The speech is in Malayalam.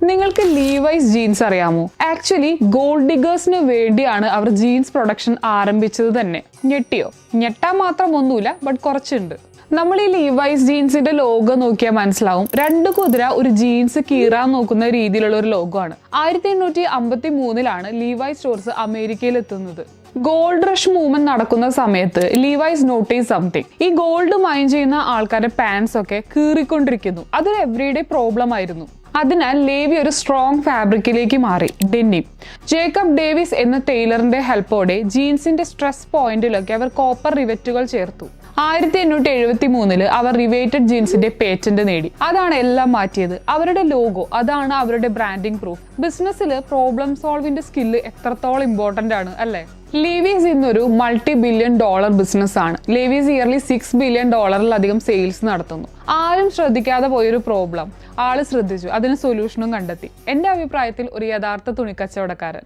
നിങ്ങൾക്ക് ലീവൈസ് ജീൻസ് അറിയാമോ? ആക്ച്വലി ഗോൾഡ് ഡിഗേഴ്സിന് വേണ്ടിയാണ് അവർ ജീൻസ് പ്രൊഡക്ഷൻ ആരംഭിച്ചത് തന്നെ. ഞെട്ടിയോ? ഞെട്ടാൻ മാത്രം ഒന്നുമില്ല, ബട്ട് കുറച്ചുണ്ട്. നമ്മൾ ഈ ലീവൈസ് ജീൻസിന്റെ ലോഗോ നോക്കിയാൽ മനസ്സിലാവും, രണ്ട് കുതിര ഒരു ജീൻസ് കീറാൻ നോക്കുന്ന രീതിയിലുള്ള ഒരു ലോഗോ ആണ്. 1853 ലീവൈസ് സ്റ്റോർസ് അമേരിക്കയിൽ എത്തുന്നത്. ഗോൾഡ് റഷ് മൂവ്മെന്റ് നടക്കുന്ന സമയത്ത് ലീവൈസ് നോട്ടീസ് സംതിങ്. ഈ ഗോൾഡ് മൈൻ ചെയ്യുന്ന ആൾക്കാരുടെ പാൻസ് ഒക്കെ കീറിക്കൊണ്ടിരിക്കുന്നു. അതൊരു എവറിഡേ പ്രോബ്ലം ആയിരുന്നു. അതിനാൽ ലേവി ഒരു സ്ട്രോങ് ഫാബ്രിക്കിലേക്ക് മാറി, ഡെന്നിം. ജേക്കബ് ഡേവിസ് എന്ന ടൈലറിന്റെ ഹെൽപ്പോടെ ജീൻസിന്റെ സ്ട്രെസ് പോയിന്റിലൊക്കെ അവർ കോപ്പർ റിവെറ്റുകൾ ചേർത്തു. 1873 അവർ റിവേറ്റഡ് ജീൻസിന്റെ പേറ്റന്റ് നേടി. അതാണ് എല്ലാം മാറ്റിയത്. അവരുടെ ലോഗോ, അതാണ് അവരുടെ ബ്രാൻഡിംഗ് പ്രൂഫ്. ബിസിനസ്സിൽ പ്രോബ്ലം സോൾവിന്റെ സ്കില്ല് എത്രത്തോളം ഇമ്പോർട്ടന്റ് ആണ് അല്ലേ? ലേവീസ് ഇന്നൊരു $multi-billion ബിസിനസ് ആണ്. ലേവീസ് ഇയർലി $6 billion സെയിൽസ് നടത്തുന്നു. ആരും ശ്രദ്ധിക്കാതെ പോയൊരു പ്രോബ്ലം ആള് ശ്രദ്ധിച്ചു, അതിന് സൊല്യൂഷനും കണ്ടെത്തി. എന്റെ അഭിപ്രായത്തിൽ ഒരു യഥാർത്ഥ തുണിക്കച്ചവടക്കാരൻ.